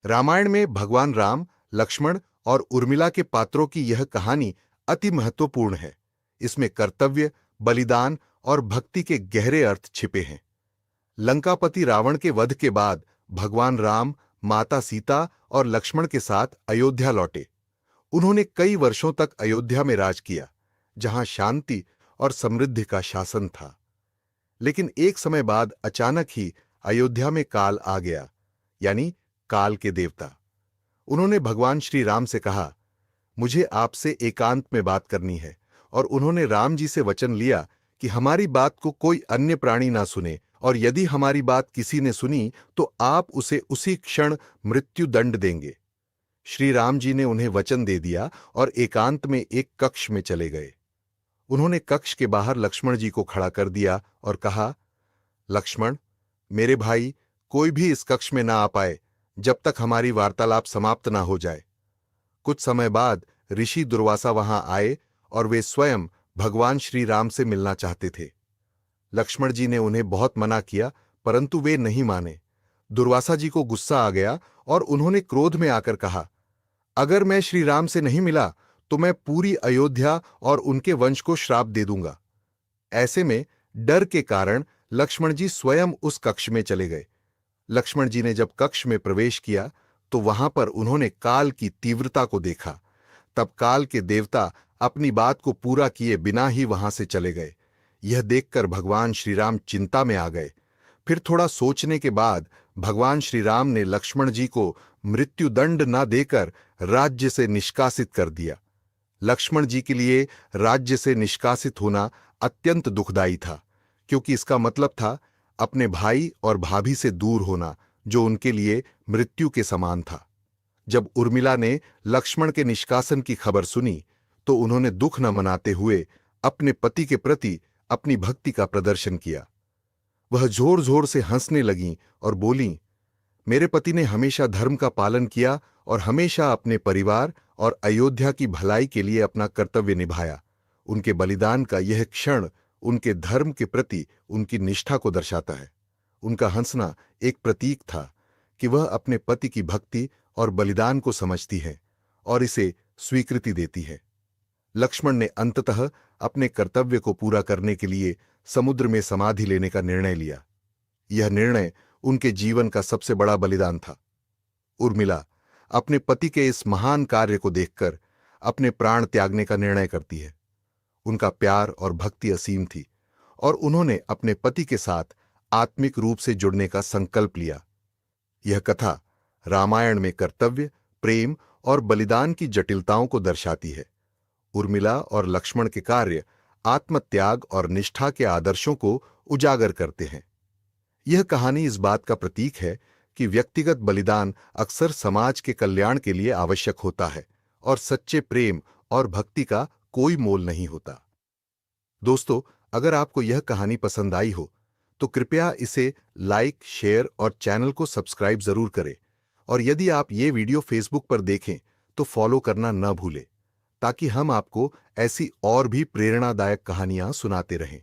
रामायण में भगवान राम, लक्ष्मण और उर्मिला के पात्रों की यह कहानी अति महत्वपूर्ण है। इसमें कर्तव्य, बलिदान और भक्ति के गहरे अर्थ छिपे हैं। लंकापति रावण के वध के बाद भगवान राम माता सीता और लक्ष्मण के साथ अयोध्या लौटे। उन्होंने कई वर्षों तक अयोध्या में राज किया, जहां शांति और समृद्धि का शासन था। लेकिन एक समय बाद अचानक ही अयोध्या में काल आ गया, यानी काल के देवता। उन्होंने भगवान श्री राम से कहा, मुझे आपसे एकांत में बात करनी है। और उन्होंने राम जी से वचन लिया कि हमारी बात को कोई अन्य प्राणी ना सुने, और यदि हमारी बात किसी ने सुनी तो आप उसे उसी क्षण मृत्यु दंड देंगे। श्री राम जी ने उन्हें वचन दे दिया और एकांत में एक कक्ष में चले गए। उन्होंने कक्ष के बाहर लक्ष्मण जी को खड़ा कर दिया और कहा, लक्ष्मण, मेरे भाई, कोई भी इस कक्ष में ना आ पाए जब तक हमारी वार्तालाप समाप्त ना हो जाए। कुछ समय बाद ऋषि दुर्वासा वहां आए और वे स्वयं भगवान श्री राम से मिलना चाहते थे। लक्ष्मण जी ने उन्हें बहुत मना किया, परंतु वे नहीं माने। दुर्वासा जी को गुस्सा आ गया और उन्होंने क्रोध में आकर कहा, अगर मैं श्री राम से नहीं मिला तो मैं पूरी अयोध्या और उनके वंश को श्राप दे दूंगा। ऐसे में डर के कारण लक्ष्मण जी स्वयं उस कक्ष में चले गए। लक्ष्मण जी ने जब कक्ष में प्रवेश किया तो वहां पर उन्होंने काल की तीव्रता को देखा। तब काल के देवता अपनी बात को पूरा किए बिना ही वहां से चले गए। यह देखकर भगवान श्रीराम चिंता में आ गए। फिर थोड़ा सोचने के बाद भगवान श्री राम ने लक्ष्मण जी को मृत्युदंड न देकर राज्य से निष्कासित कर दिया। लक्ष्मण जी के लिए राज्य से निष्कासित होना अत्यंत दुखदायी था, क्योंकि इसका मतलब था अपने भाई और भाभी से दूर होना, जो उनके लिए मृत्यु के समान था। जब उर्मिला ने लक्ष्मण के निष्कासन की खबर सुनी तो उन्होंने दुख न मनाते हुए अपने पति के प्रति अपनी भक्ति का प्रदर्शन किया। वह जोर जोर से हंसने लगीं और बोलीं, मेरे पति ने हमेशा धर्म का पालन किया और हमेशा अपने परिवार और अयोध्या की भलाई के लिए अपना कर्तव्य निभाया। उनके बलिदान का यह क्षण उनके धर्म के प्रति उनकी निष्ठा को दर्शाता है। उनका हंसना एक प्रतीक था कि वह अपने पति की भक्ति और बलिदान को समझती है और इसे स्वीकृति देती है। लक्ष्मण ने अंततः अपने कर्तव्य को पूरा करने के लिए समुद्र में समाधि लेने का निर्णय लिया। यह निर्णय उनके जीवन का सबसे बड़ा बलिदान था। उर्मिला अपने पति के इस महान कार्य को देखकर अपने प्राण त्यागने का निर्णय करती है। उनका प्यार और भक्ति असीम थी और उन्होंने अपने पति के साथ आत्मिक रूप से जुड़ने का संकल्प लिया। यह कथा रामायण में कर्तव्य, प्रेम और बलिदान की जटिलताओं को दर्शाती है। उर्मिला और लक्ष्मण के कार्य आत्मत्याग और निष्ठा के आदर्शों को उजागर करते हैं। यह कहानी इस बात का प्रतीक है कि व्यक्तिगत बलिदान अक्सर समाज के कल्याण के लिए आवश्यक होता है और सच्चे प्रेम और भक्ति का कोई मोल नहीं होता। दोस्तों, अगर आपको यह कहानी पसंद आई हो तो कृपया इसे लाइक, शेयर और चैनल को सब्सक्राइब जरूर करें। और यदि आप ये वीडियो फेसबुक पर देखें तो फॉलो करना न भूलें, ताकि हम आपको ऐसी और भी प्रेरणादायक कहानियां सुनाते रहें।